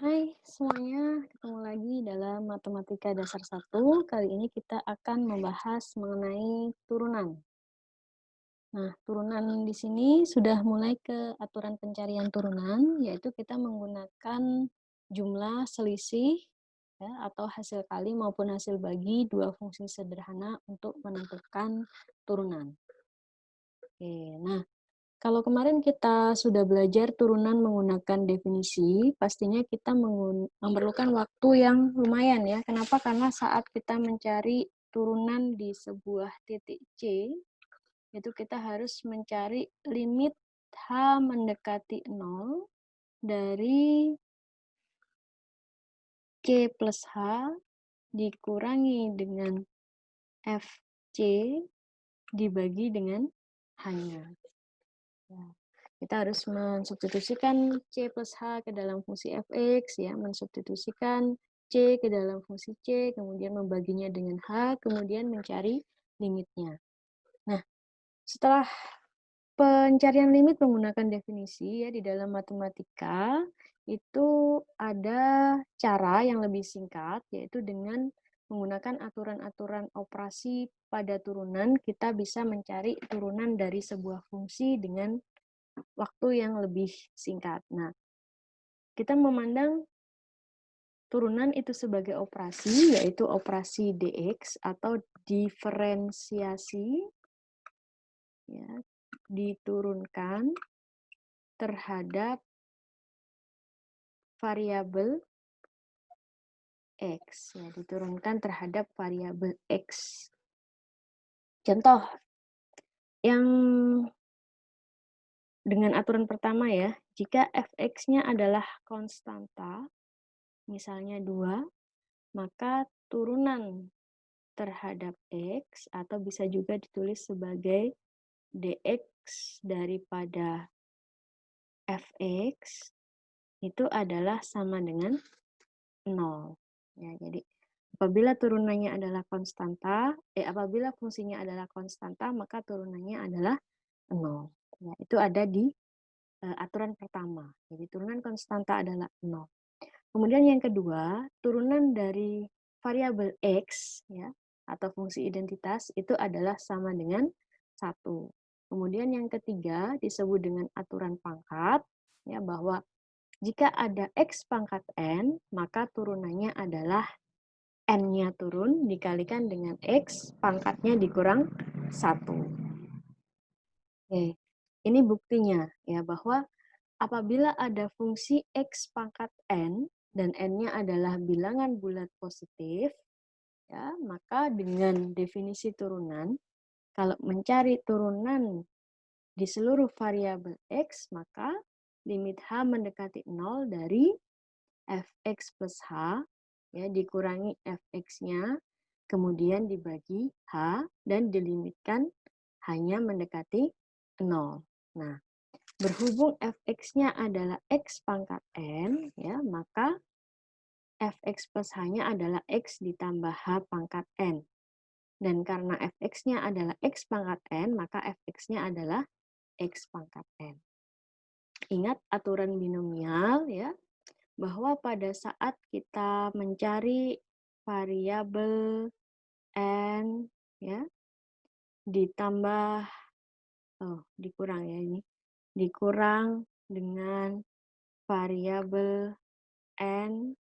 Hai semuanya, ketemu lagi dalam Matematika Dasar 1. Kali ini kita akan membahas mengenai turunan. Nah, turunan di sini sudah mulai ke aturan pencarian turunan, yaitu kita menggunakan jumlah selisih ya, atau hasil kali maupun hasil bagi dua fungsi sederhana untuk menentukan turunan. Oke, nah kalau kemarin kita sudah belajar turunan menggunakan definisi, pastinya kita memerlukan waktu yang lumayan ya. Kenapa? Karena saat kita mencari turunan di sebuah titik C, itu kita harus mencari limit H mendekati 0 dari C plus H dikurangi dengan FC dibagi dengan H-nya. Ya. Kita harus mensubstitusikan C plus H ke dalam fungsi fx, ya, mensubstitusikan C ke dalam fungsi C, kemudian membaginya dengan H, kemudian mencari limitnya. Nah, setelah pencarian limit menggunakan definisi ya di dalam matematika, itu ada cara yang lebih singkat, yaitu dengan menggunakan aturan-aturan operasi pada turunan, kita bisa mencari turunan dari sebuah fungsi dengan waktu yang lebih singkat. Nah, kita memandang turunan itu sebagai operasi, yaitu operasi dx atau diferensiasi, ya, diturunkan terhadap variabel x, ya, diturunkan terhadap variabel x. Contoh yang dengan aturan pertama ya, jika fx-nya adalah konstanta, misalnya 2, maka turunan terhadap x atau bisa juga ditulis sebagai dx daripada fx itu adalah sama dengan 0. Ya, jadi apabila turunannya adalah konstanta, apabila fungsinya adalah konstanta, maka turunannya adalah 0. Ya, itu ada di aturan pertama. Jadi turunan konstanta adalah 0. Kemudian yang kedua, turunan dari variabel x ya atau fungsi identitas itu adalah sama dengan 1. Kemudian yang ketiga disebut dengan aturan pangkat ya, bahwa jika ada x pangkat n, maka turunannya adalah n-nya turun dikalikan dengan x pangkatnya dikurang 1. Oke. Ini buktinya ya, bahwa apabila ada fungsi x pangkat n dan n-nya adalah bilangan bulat positif, ya, maka dengan definisi turunan, kalau mencari turunan di seluruh variabel x, maka limit h mendekati 0 dari fx plus h, ya, dikurangi fx-nya, kemudian dibagi h, dan dilimitkan hanya mendekati 0. Nah, berhubung fx-nya adalah x pangkat n, ya, maka fx plus h-nya adalah x ditambah h pangkat n. Dan karena fx-nya adalah x pangkat n, maka fx-nya adalah x pangkat n. Ingat aturan binomial ya, bahwa pada saat kita mencari variabel n ya, ditambah dikurang ya ini, dikurang dengan variabel n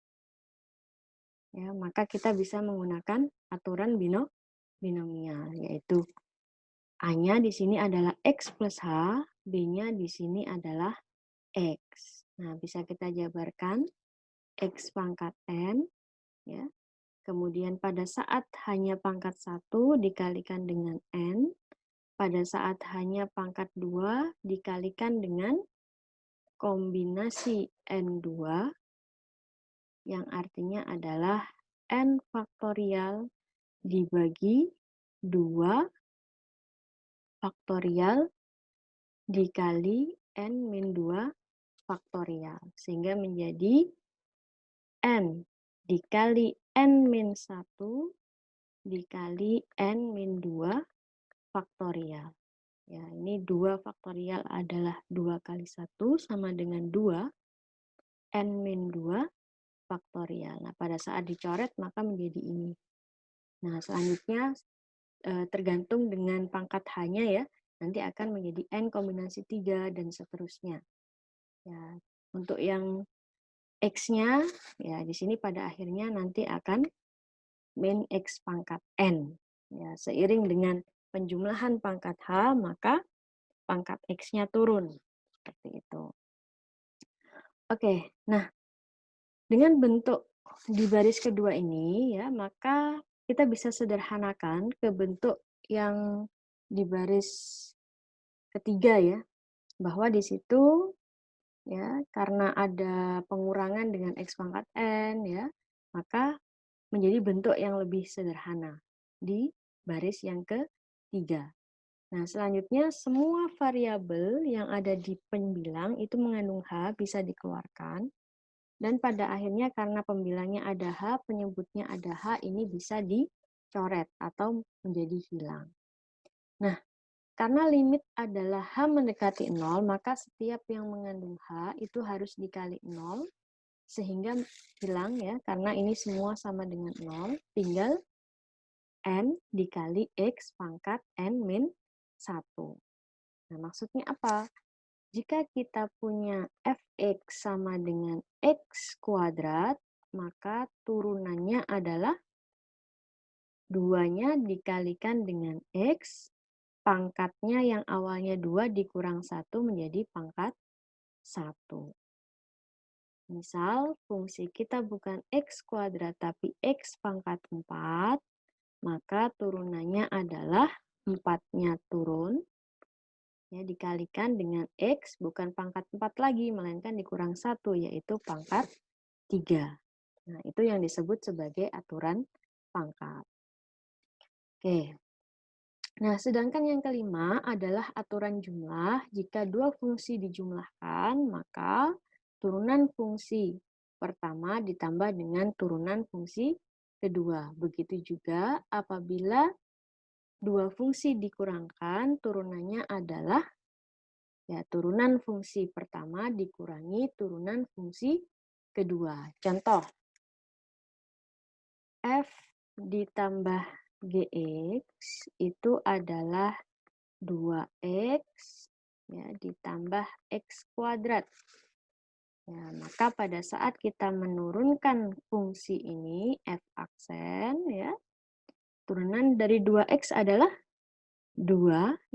ya, maka kita bisa menggunakan aturan binomial, yaitu A-nya di sini adalah x plus h, B-nya di sini adalah x. Nah, bisa kita jabarkan x pangkat n ya. Kemudian pada saat hanya pangkat 1 dikalikan dengan n, pada saat hanya pangkat 2 dikalikan dengan kombinasi n2 yang artinya adalah n faktorial dibagi 2 faktorial dikali n-2 faktorial. Sehingga menjadi n dikali n-1 dikali n-2 faktorial. Ya, ini 2 faktorial adalah 2 kali 1 sama dengan 2. N-2 faktorial. Nah, pada saat dicoret maka menjadi ini. Nah, selanjutnya tergantung dengan pangkat H-nya ya, nanti akan menjadi N kombinasi 3 dan seterusnya. Ya, untuk yang X-nya, ya di sini pada akhirnya nanti akan min X pangkat N. Ya, seiring dengan penjumlahan pangkat H, maka pangkat X-nya turun. Seperti itu. Oke, nah dengan bentuk di baris kedua ini, ya, maka kita bisa sederhanakan ke bentuk yang di baris ketiga ya, bahwa di situ ya karena ada pengurangan dengan X pangkat N ya, maka menjadi bentuk yang lebih sederhana di baris yang ketiga. Nah, selanjutnya semua variabel yang ada di pembilang itu mengandung H bisa dikeluarkan. Dan pada akhirnya karena pembilangnya ada H, penyebutnya ada H, ini bisa dicoret atau menjadi hilang. Nah, karena limit adalah H mendekati 0, maka setiap yang mengandung H itu harus dikali 0, sehingga hilang ya, karena ini semua sama dengan 0, tinggal N dikali X pangkat N min 1. Nah, maksudnya apa? Jika kita punya fx sama dengan x kuadrat, maka turunannya adalah 2-nya dikalikan dengan x, pangkatnya yang awalnya 2 dikurang 1 menjadi pangkat 1. Misal, fungsi kita bukan x kuadrat tapi x pangkat 4, maka turunannya adalah 4-nya turun, ya, dikalikan dengan X, bukan pangkat 4 lagi, melainkan dikurang 1, yaitu pangkat 3. Nah, itu yang disebut sebagai aturan pangkat. Oke. Nah, sedangkan yang kelima adalah aturan jumlah. Jika dua fungsi dijumlahkan, maka turunan fungsi pertama ditambah dengan turunan fungsi kedua. Begitu juga apabila dua fungsi dikurangkan, turunannya adalah ya, turunan fungsi pertama dikurangi turunan fungsi kedua. Contoh, F ditambah GX itu adalah 2X ya, ditambah X kuadrat. Ya, maka pada saat kita menurunkan fungsi ini, F aksen, ya, turunan dari 2X adalah 2.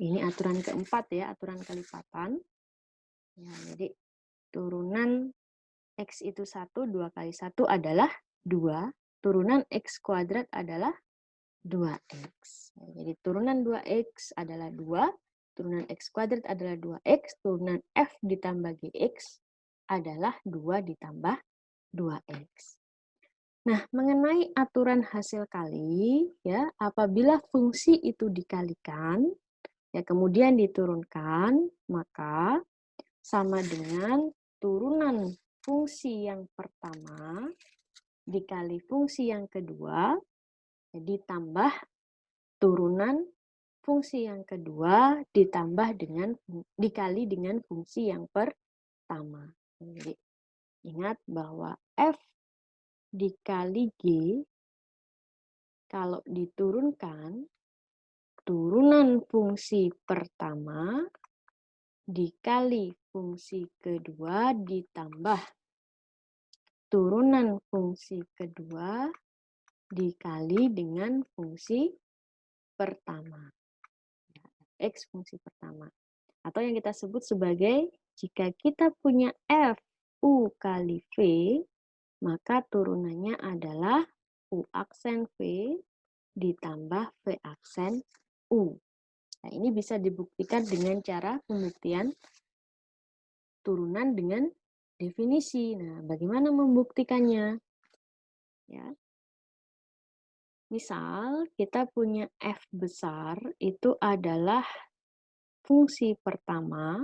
Ini aturan keempat ya, aturan kelipatan. Ya, jadi turunan X itu 1, 2 kali 1 adalah 2. Turunan X kuadrat adalah 2X. Jadi turunan 2X adalah 2. Turunan X kuadrat adalah 2X. Turunan F ditambah GX adalah 2 ditambah 2X. Nah, mengenai aturan hasil kali, ya, apabila fungsi itu dikalikan, ya, kemudian diturunkan, maka sama dengan turunan fungsi yang pertama dikali fungsi yang kedua, ditambah turunan fungsi yang kedua ditambah dengan dikali dengan fungsi yang pertama. Jadi ingat bahwa F dikali G kalau diturunkan turunan fungsi pertama dikali fungsi kedua ditambah turunan fungsi kedua dikali dengan fungsi pertama. X fungsi pertama. Atau yang kita sebut sebagai jika kita punya F U kali V, maka turunannya adalah U aksen V ditambah V aksen U. Nah, ini bisa dibuktikan dengan cara pembuktian turunan dengan definisi. Nah, bagaimana membuktikannya? Ya. Misal, kita punya F besar itu adalah fungsi pertama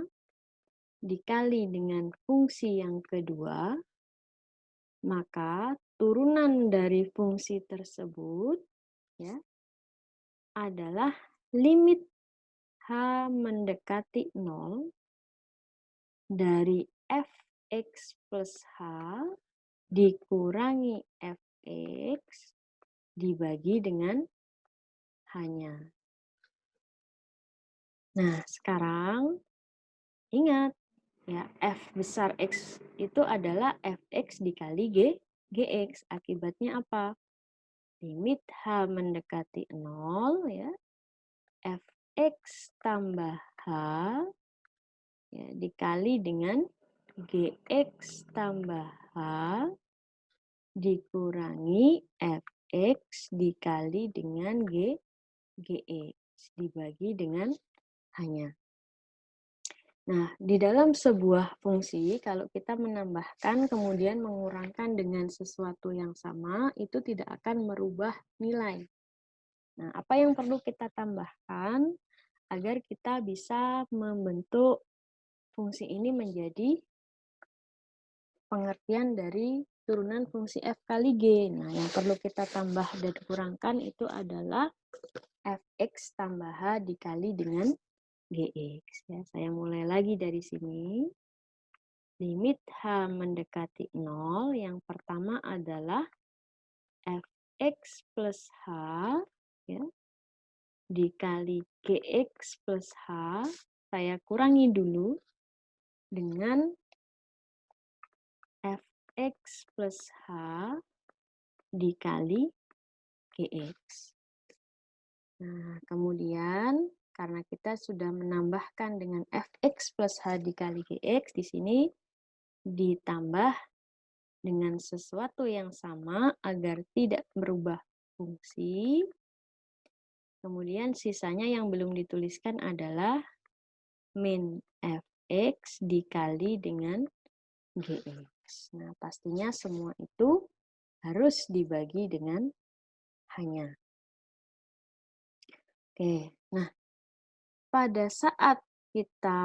dikali dengan fungsi yang kedua, maka turunan dari fungsi tersebut ya adalah limit H mendekati 0 dari Fx plus H dikurangi fx dibagi dengan hanya. Nah, sekarang ingat ya, f besar X itu adalah fx dikali gx. Akibatnya apa? Limit H mendekati 0 ya, fx tambah H ya, dikali dengan gx tambah H dikurangi fx dikali dengan gx dibagi dengan hanya. Nah, di dalam sebuah fungsi, kalau kita menambahkan kemudian mengurangkan dengan sesuatu yang sama, itu tidak akan merubah nilai. Nah, apa yang perlu kita tambahkan agar kita bisa membentuk fungsi ini menjadi pengertian dari turunan fungsi f kali g. Nah, yang perlu kita tambah dan kurangkan itu adalah fx tambah h dikali dengan gx. Ya, saya mulai lagi dari sini. Limit H mendekati 0, yang pertama adalah fx plus H ya, dikali gx plus H. Saya kurangi dulu dengan fx plus H dikali gx. Nah, kemudian karena kita sudah menambahkan dengan fx plus H dikali gx, di sini ditambah dengan sesuatu yang sama agar tidak merubah fungsi. Kemudian sisanya yang belum dituliskan adalah min fx dikali dengan gx. Nah, pastinya semua itu harus dibagi dengan hanya. Oke, nah pada saat kita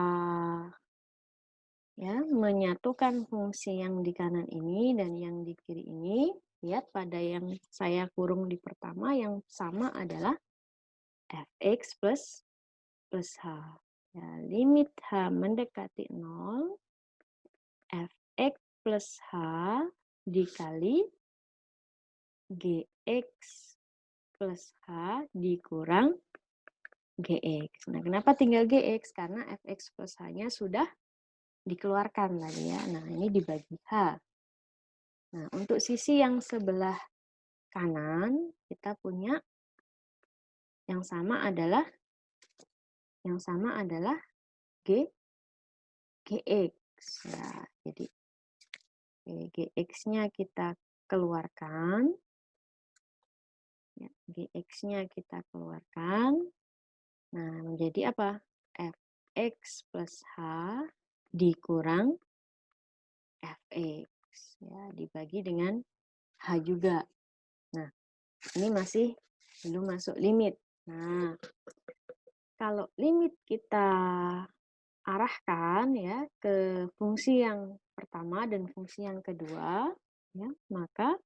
ya menyatukan fungsi yang di kanan ini dan yang di kiri ini, lihat pada yang saya kurung di pertama yang sama adalah fx plus h. Ya, limit h mendekati 0, fx plus h dikali gx plus h dikurang gx. Nah, kenapa tinggal gx? Karena fx plus h-nya sudah dikeluarkan tadi ya. Nah, ini dibagi h. Nah, untuk sisi yang sebelah kanan, kita punya yang sama adalah gx. Ya, jadi gx-nya kita keluarkan. Ya, gx-nya kita keluarkan. Nah, menjadi apa? Fx plus h dikurang fx. Ya, dibagi dengan h juga. Nah, ini masih belum masuk limit. Nah, kalau limit kita arahkan ya ke fungsi yang pertama dan fungsi yang kedua, ya, maka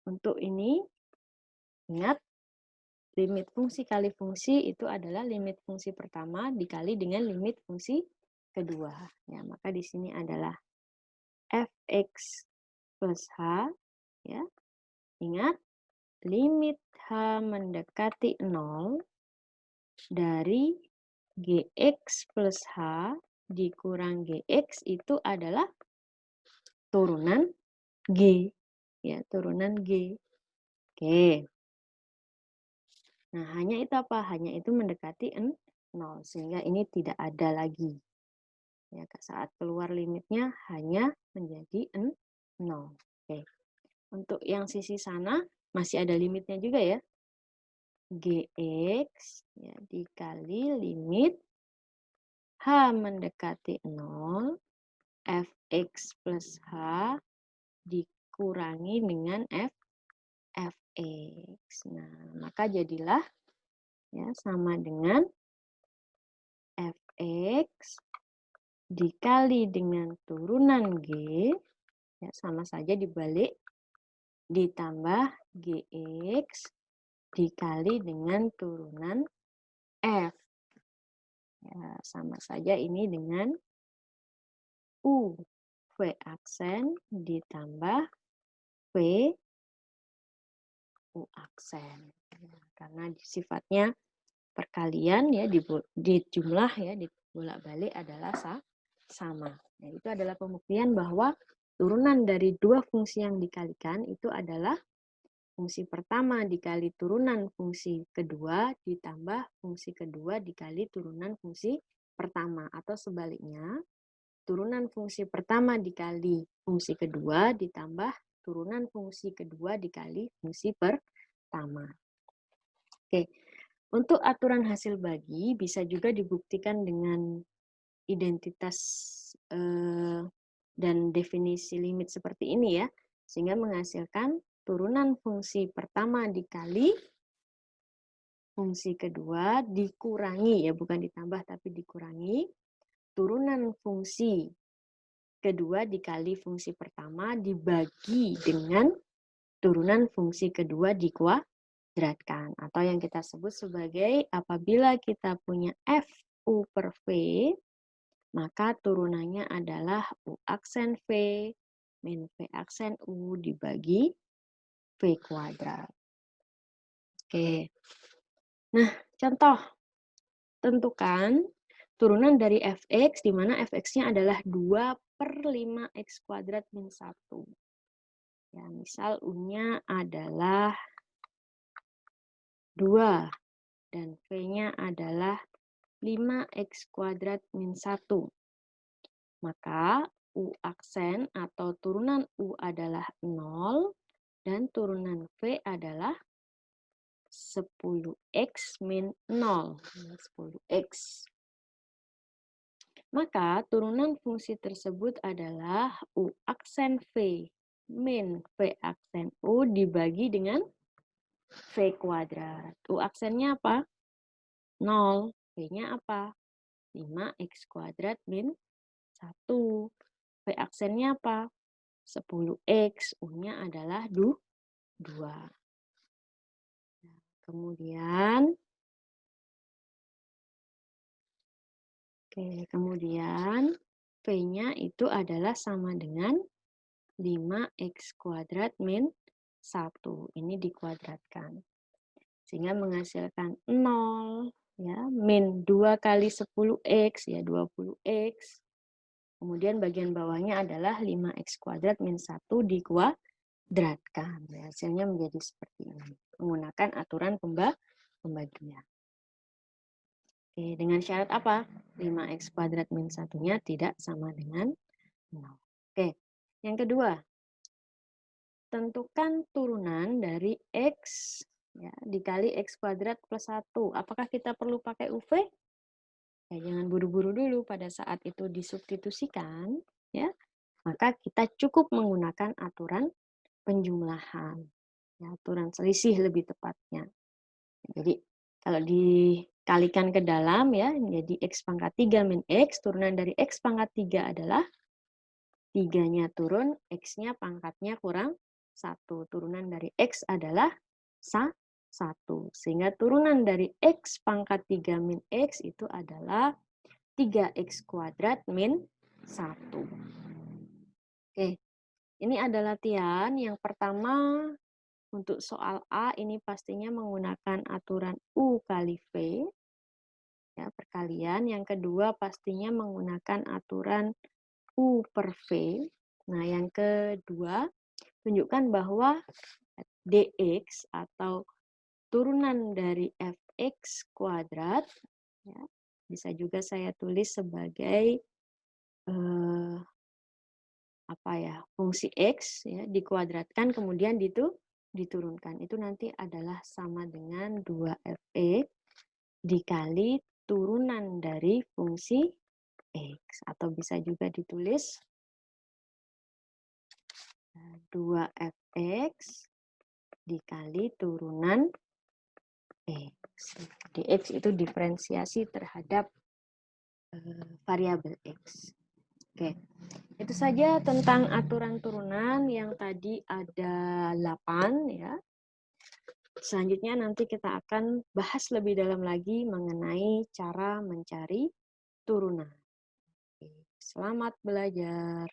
untuk ini ingat limit fungsi kali fungsi itu adalah limit fungsi pertama dikali dengan limit fungsi kedua. Ya, maka di sini adalah fx plus h. Ya, ingat limit h mendekati 0 dari gx plus h dikurang gx itu adalah turunan g. Ya, turunan g. Oke. Nah, hanya itu apa? Hanya itu mendekati 0, sehingga ini tidak ada lagi. Ya, saat keluar limitnya hanya menjadi 0. Oke. Untuk yang sisi sana masih ada limitnya juga ya. Gx ya, dikali limit h mendekati 0, fx plus h dikurangi dengan fx. Nah, maka jadilah ya sama dengan fx dikali dengan turunan g, ya sama saja dibalik, ditambah gx dikali dengan turunan f. Ya, sama saja ini dengan u. V aksen ditambah V U aksen. Karena sifatnya perkalian ya di jumlah ya di bolak-balik adalah sama. Nah, itu adalah pembuktian bahwa turunan dari dua fungsi yang dikalikan itu adalah fungsi pertama dikali turunan fungsi kedua ditambah fungsi kedua dikali turunan fungsi pertama, atau sebaliknya turunan fungsi pertama dikali fungsi kedua ditambah turunan fungsi kedua dikali fungsi pertama. Oke, untuk aturan hasil bagi bisa juga dibuktikan dengan identitas dan definisi limit seperti ini ya, sehingga menghasilkan turunan fungsi pertama dikali fungsi kedua dikurangi, ya bukan ditambah tapi dikurangi, turunan fungsi kedua dikali fungsi pertama dibagi dengan turunan fungsi kedua dikuadratkan, atau yang kita sebut sebagai apabila kita punya f u per v, maka turunannya adalah u aksen v min v aksen u dibagi v kuadrat. Oke. Nah, contoh. Tentukan turunan dari fx, di mana fx-nya adalah 2/5x kuadrat min 1. Ya, misal u-nya adalah 2 dan v-nya adalah 5x kuadrat min 1. Maka u aksen atau turunan u adalah 0 dan turunan v adalah 10x min 0. 10x. Maka turunan fungsi tersebut adalah u aksen v min v aksen u dibagi dengan v kuadrat. U aksennya apa? 0. V-nya apa? 5x kuadrat min 1. V aksennya apa? 10x. U-nya adalah 2. Kemudian V-nya itu adalah sama dengan 5x kuadrat min 1. Ini dikuadratkan. Sehingga menghasilkan 0, ya, min 2 kali 10x, ya 20x. Kemudian bagian bawahnya adalah 5x kuadrat min 1 dikuadratkan. Hasilnya menjadi seperti ini. Menggunakan aturan pembagian. Oke, dengan syarat apa? 5x kuadrat min 1-nya tidak sama dengan 0. Oke, yang kedua. Tentukan turunan dari x ya, dikali x kuadrat plus 1. Apakah kita perlu pakai UV? Ya, jangan buru-buru dulu pada saat itu disubstitusikan. Ya, maka kita cukup menggunakan aturan penjumlahan. Ya, aturan selisih lebih tepatnya. Jadi, kalau dikalikan ke dalam ya menjadi x pangkat 3 min x, turunan dari x pangkat 3 adalah 3-nya turun, x-nya pangkatnya kurang 1. Turunan dari x adalah 1. Sehingga turunan dari x pangkat 3 min x itu adalah 3x kuadrat min 1. Oke, ini ada latihan. Yang pertama, untuk soal A ini pastinya menggunakan aturan U kali V, ya, perkalian. Yang kedua pastinya menggunakan aturan U per V. Nah, yang kedua, tunjukkan bahwa dx atau turunan dari fx kuadrat, ya, bisa juga saya tulis sebagai fungsi x ya, dikuadratkan kemudian diturunkan. Itu nanti adalah sama dengan 2fx dikali turunan dari fungsi x, atau bisa juga ditulis 2fx dikali turunan x. Dx itu diferensiasi terhadap variabel x. Oke, itu saja tentang aturan turunan yang tadi ada 8 ya. Selanjutnya nanti kita akan bahas lebih dalam lagi mengenai cara mencari turunan. Oke, selamat belajar.